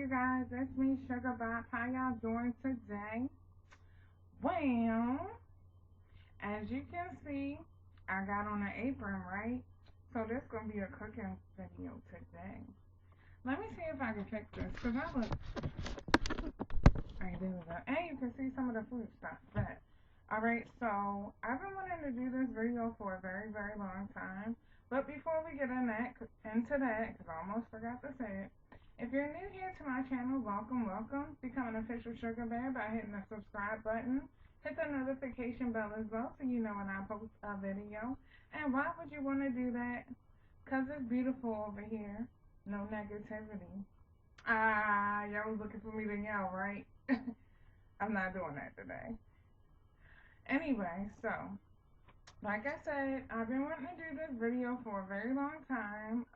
you guys? It's me, Sugar Bop. How y'all doing today? Well, as you can see, I got on an apron, right? So this gonna be a cooking video today. Let me see if I can fix this, cause I look. Alright, there we go. And you can see some of the food stuff. But alright, so I've been wanting to do this video for a very, very long time. But before we get into that, because I almost forgot to say it, if you're new here to my channel, welcome, welcome. Become an official Sugar Bear by hitting the subscribe button. Hit the notification bell as well so you know when I post a video. And why would you want to do that? Because it's beautiful over here. No negativity. Y'all was looking for me to yell, right? I'm not doing that today. Anyway, so, like I said, I've been wanting to do this video for a very long time.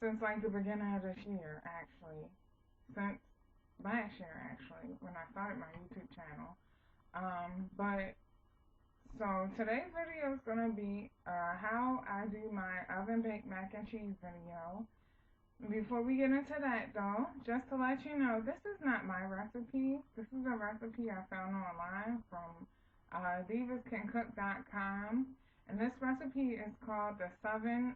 Since like the beginning of this year, actually. Since last year, actually, when I started my YouTube channel. So today's video is going to be how I do my oven baked mac and cheese video. Before we get into that though, just to let you know, this is not my recipe. This is a recipe I found online from divascancook.com. And this recipe is called the Southern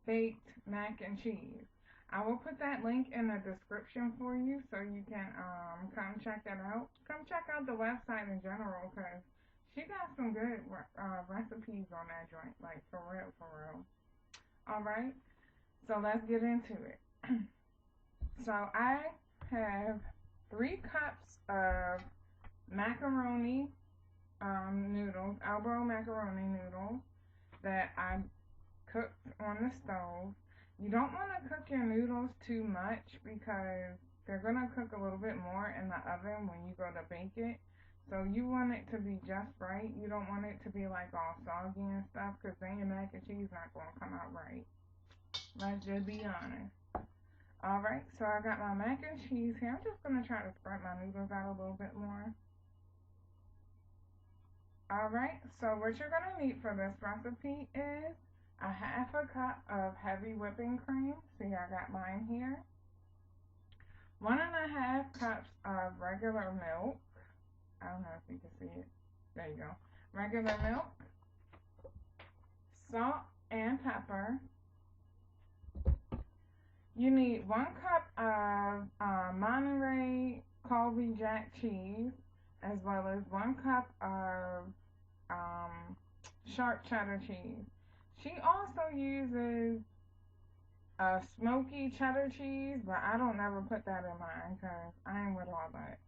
Baked Mac and Cheese. I will put that link in the description for you so you can come check it out. Come check out the website in general because she got some good recipes on that joint, like for real, for real. Alright, so let's get into it. So I have 3 cups of macaroni noodles, elbow macaroni noodles that I cooked on the stove. You don't want to cook your noodles too much because they're going to cook a little bit more in the oven when you go to bake it. So you want it to be just right. You don't want it to be like all soggy and stuff because then your mac and cheese not going to come out right. Let's just be honest. Alright, so I got my mac and cheese here. I'm just going to try to spread my noodles out a little bit more. Alright, so what you're going to need for this recipe is a 1/2 cup of heavy whipping cream. See, I got mine here. 1.5 cups of regular milk. I don't know if you can see it. There you go. Regular milk. Salt and pepper. You need 1 cup of Monterey Colby Jack cheese, as well as 1 cup of sharp cheddar cheese. She also uses smoky cheddar cheese, but I don't never put that in mine because I ain't with all that.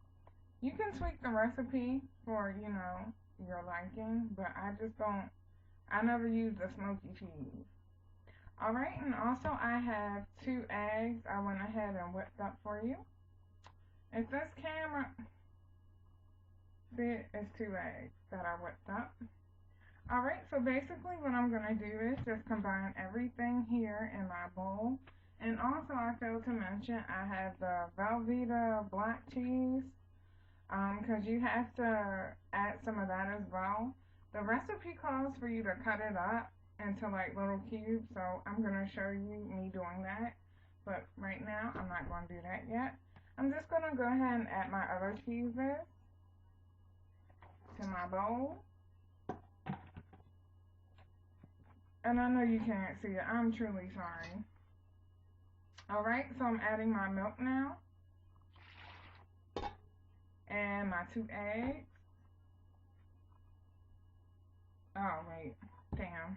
You can tweak the recipe for, you know, your liking, but I never use the smoky cheese. Alright, and also I have 2 eggs I went ahead and whipped up for you. If this camera, see, it's 2 eggs that I whipped up. Alright, so basically what I'm going to do is just combine everything here in my bowl. And also I failed to mention I have the Velveeta black cheese, because you have to add some of that as well. The recipe calls for you to cut it up into like little cubes, so I'm going to show you me doing that. But right now I'm not going to do that yet. I'm just going to go ahead and add my other cheeses to my bowl. And I know you can't see it. I'm truly sorry. Alright, so I'm adding my milk now. And my 2 eggs. Oh, wait. Damn.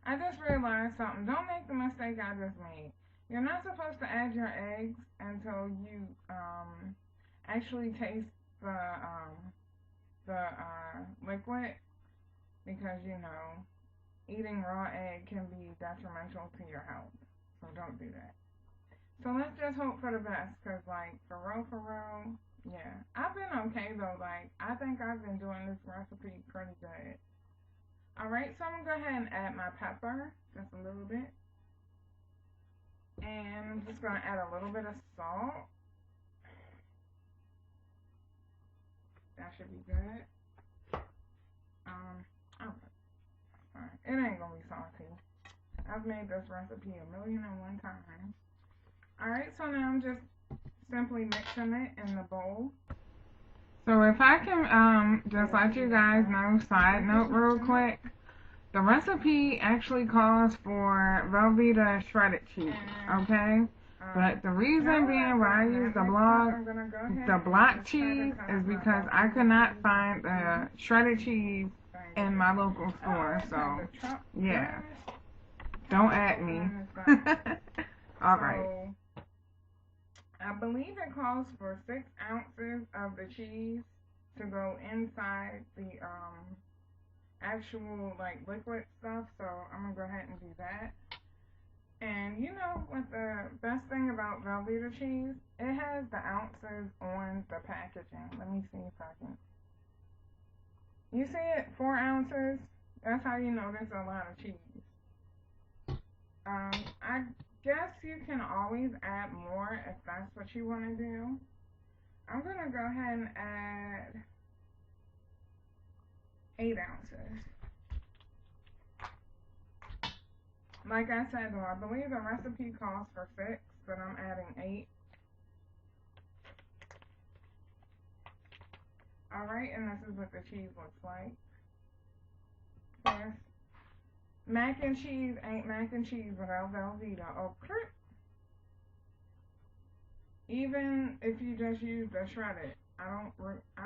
I just realized something. Don't make the mistake I just made. You're not supposed to add your eggs until you actually taste the liquid. Because, you know, eating raw egg can be detrimental to your health. So don't do that. So let's just hope for the best. Because, like, for real, yeah. I've been okay, though. Like, I think I've been doing this recipe pretty good. Alright, so I'm going to go ahead and add my pepper. Just a little bit. And I'm just going to add a little bit of salt. That should be good. It ain't gonna be salty. I've made this recipe 1,000,001 times. Alright, so now I'm just simply mixing it in the bowl. So if I can just let you guys know, side note real quick, the recipe actually calls for Velveeta shredded cheese, okay? But the reason being why I use the block cheese is because I could not find the shredded cheese in my local store, so yeah. Don't at me. Alright. I believe it calls for 6 ounces of the cheese to go inside the actual like liquid stuff, so I'm gonna go ahead and do that. And you know what the best thing about Velveeta cheese? It has the ounces on the packaging. Let me see if I can. You see it? 4 ounces? That's how you know there's a lot of cheese. I guess you can always add more if that's what you want to do. I'm going to go ahead and add 8 ounces. Like I said, though, I believe the recipe calls for 6, but I'm adding 8. Alright, and this is what the cheese looks like. Yes. Mac and cheese ain't mac and cheese without Velveeta. Okay. Even if you just use the shredded, I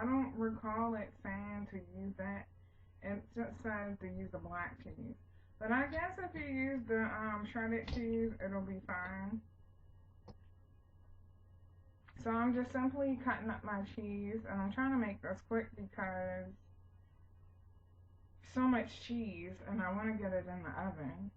don't recall it saying to use that. It just says to use the black cheese. But I guess if you use the shredded cheese, it'll be fine. So I'm just simply cutting up my cheese, and I'm trying to make this quick because so much cheese, and I want to get it in the oven.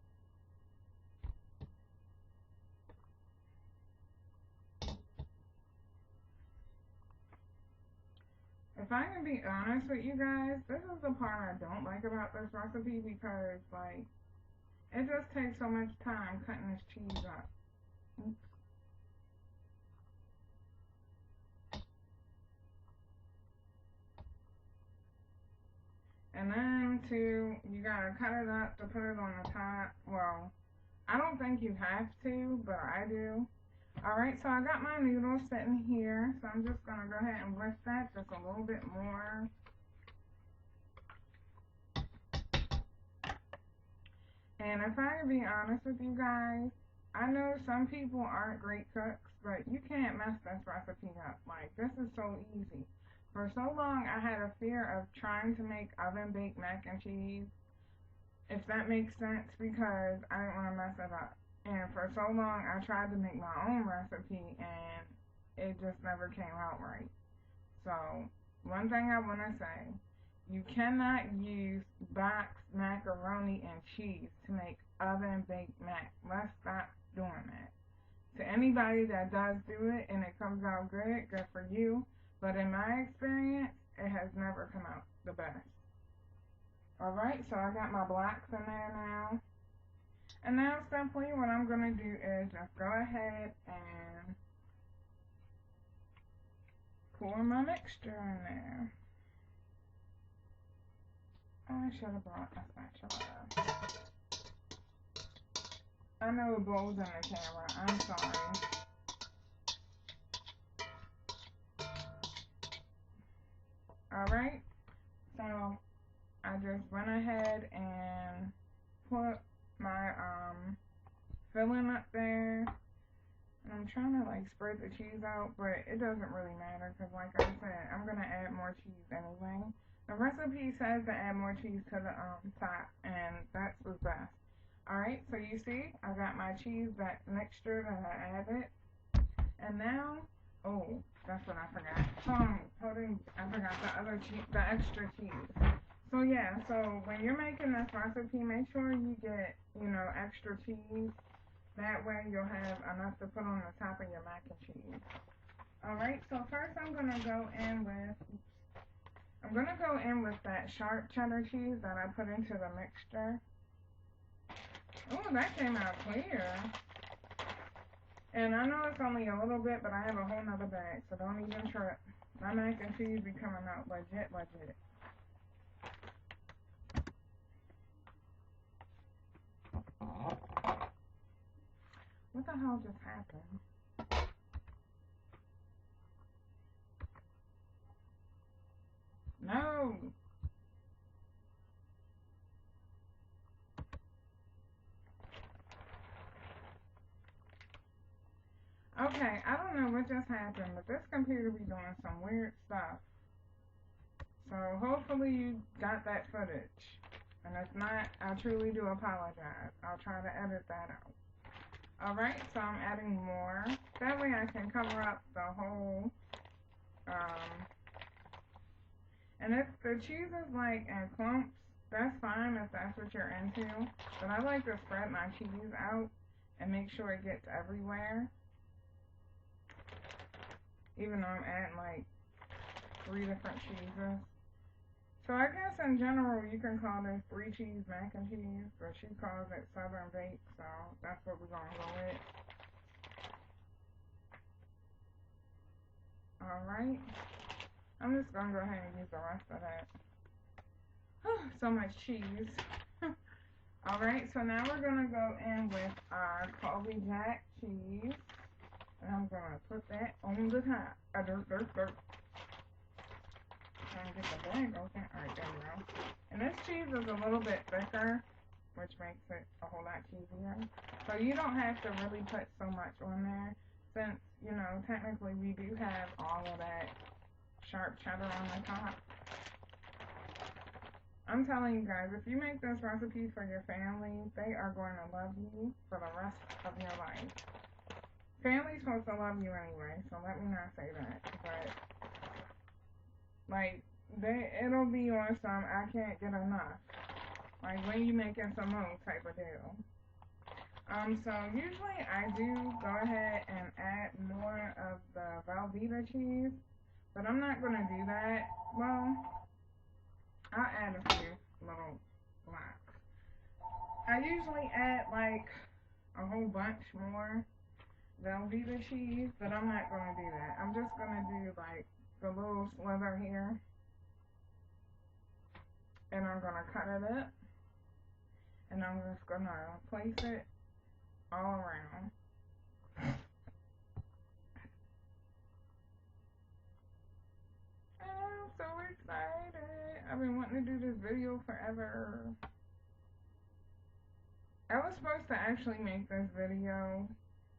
If I can be honest with you guys, this is the part I don't like about this recipe because, like, it just takes so much time cutting this cheese up. Oops. And then, too, you gotta cut it up to put it on the top. Well, I don't think you have to, but I do. Alright, so I got my noodles sitting here, so I'm just gonna go ahead and whisk that just a little bit more. And if I can be honest with you guys, I know some people aren't great cooks, but you can't mess this recipe up. Like, this is so easy. For so long, I had a fear of trying to make oven-baked mac and cheese, if that makes sense, because I didn't want to mess it up. And for so long, I tried to make my own recipe, and it just never came out right. So, one thing I want to say, you cannot use boxed macaroni and cheese to make oven-baked mac. Let's stop doing that. To anybody that does do it and it comes out good, good for you. But in my experience, it has never come out the best. Alright, so I got my blocks in there now. And now simply what I'm going to do is just go ahead and pour my mixture in there. I should have brought a spatula. I know it blows in the camera. I'm sorry. Alright, so I just went ahead and put my filling up there. And I'm trying to like spread the cheese out, but it doesn't really matter because like I said, I'm going to add more cheese anyway. The recipe says to add more cheese to the top, and that's the best. Alright, so you see, I got my cheese, that mixture that I added. And now, oh, that's what I forgot. I forgot the extra cheese. So yeah, so when you're making this recipe, make sure you get, extra cheese. That way you'll have enough to put on the top of your mac and cheese. Alright, so first I'm going to go in with that sharp cheddar cheese that I put into the mixture. Oh, that came out clear. And I know it's only a little bit, but I have a whole nother bag, so don't even trip. My mac and cheese be coming out legit. What the hell just happened? No. Okay, I don't know what just happened, but this computer be doing some weird stuff. So hopefully you got that footage. And if not, I truly do apologize. I'll try to edit that out. Alright, so I'm adding more. That way I can cover up the whole, and if the cheese is like in clumps, that's fine if that's what you're into. But I like to spread my cheese out and make sure it gets everywhere. Even though I'm adding like 3 different cheeses. So I guess in general you can call this 3 cheese mac and cheese, but she calls it Southern Bake, so that's what we're gonna go with. Alright. I'm just gonna go ahead and use the rest of that. So much cheese. Alright, so now we're gonna go in with our Colby Jack cheese. And I'm gonna put that on the top. Dirt. Trying to get the bag open. Alright, there we go. And this cheese is a little bit thicker, which makes it a whole lot cheesier. So you don't have to really put so much on there, since, you know, technically we do have all of that sharp cheddar on the top. I'm telling you guys, if you make this recipe for your family, they are going to love you for the rest of your life. Family's supposed to love you anyway, so let me not say that, but like, it'll be on some I can't get enough. Like when you making some more type of deal. So usually I do go ahead and add more of the Velveeta cheese, but I'm not gonna do that. Well, I'll add a few little blocks. I usually add like a whole bunch more Velveeta cheese, but I'm not gonna do that. I'm just gonna do like the little slither here, and I'm gonna cut it up, and I'm just gonna place it all around. I'm so excited. I've been wanting to do this video forever. I was supposed to actually make this video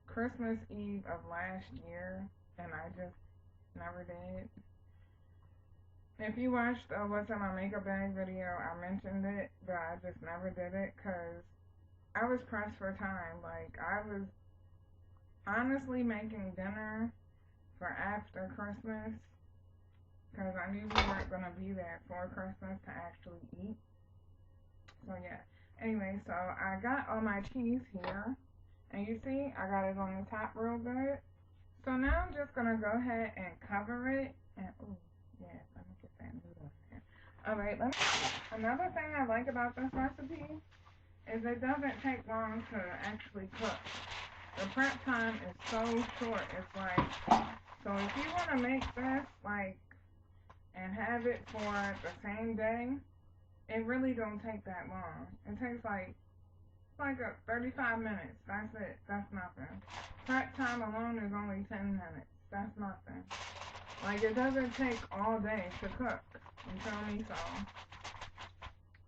Christmas Eve of last year, and I just never did. If you watched What's in My Makeup Bag video, I mentioned it, but I just never did it because I was pressed for time. Like, I was honestly making dinner for after Christmas because I knew we weren't going to be there for Christmas to actually eat. So, yeah. Anyway, so I got all my cheese here, and you see, I got it on the top real good. So now I'm just going to go ahead and cover it, and, ooh, yeah, let me get that noodle in there. Alright, another thing I like about this recipe is it doesn't take long to actually cook. The prep time is so short. It's like, so if you want to make this, like, and have it for the same day, it really don't take that long. It takes like 35 minutes. That's it. That's nothing. Prep time alone is only 10 minutes. That's nothing. Like, it doesn't take all day to cook. You feel me? So,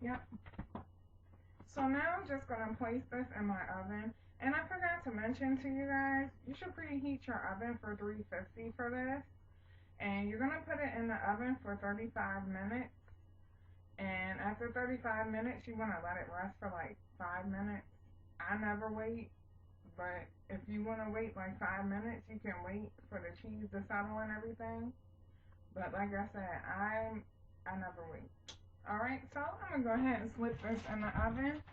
yep. So now I'm just going to place this in my oven. And I forgot to mention to you guys, you should preheat your oven for 350 for this. And you're going to put it in the oven for 35 minutes. And after 35 minutes, you want to let it rest for like 5 minutes. I never wait, but if you want to wait like 5 minutes, you can wait for the cheese to settle and everything. But like I said, I never wait. Alright, so I'm going to go ahead and slip this in the oven.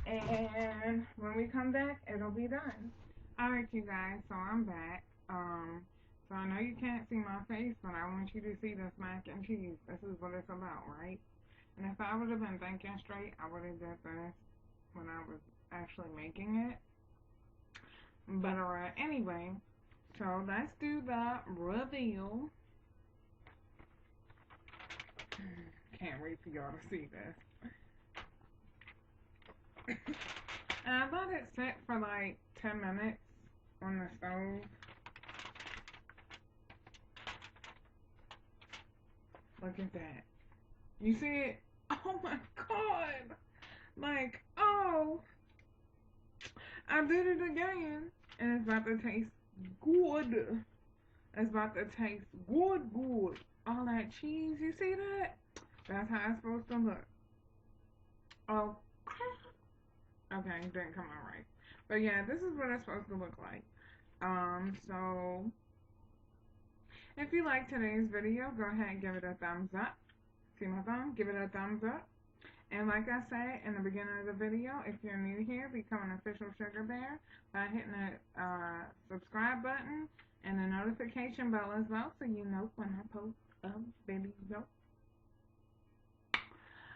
And when we come back, it'll be done. Alright, you guys, so I'm back. So I know you can't see my face, but I want you to see this mac and cheese. This is what it's about, right? And if I would have been thinking straight, I would have did this when I was actually making it. But anyway, so let's do the reveal. Can't wait for y'all to see this. And I let it sit for like 10 minutes on the stove. Look at that. You see it? Oh my god! Like, oh, I did it again. And it's about to taste good. It's about to taste good, good. All that cheese, you see that? That's how it's supposed to look. Oh, okay, it didn't come out right. But yeah, this is what it's supposed to look like. So if you like today's video, go ahead and give it a thumbs up. See my thumb? Give it a thumbs up. And like I said in the beginning of the video, if you're new here, become an official Sugar Bear by hitting the subscribe button and the notification bell as well, so you know when I post a video.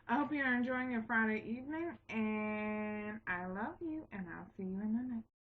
I hope you're enjoying your Friday evening, and I love you, and I'll see you in the next.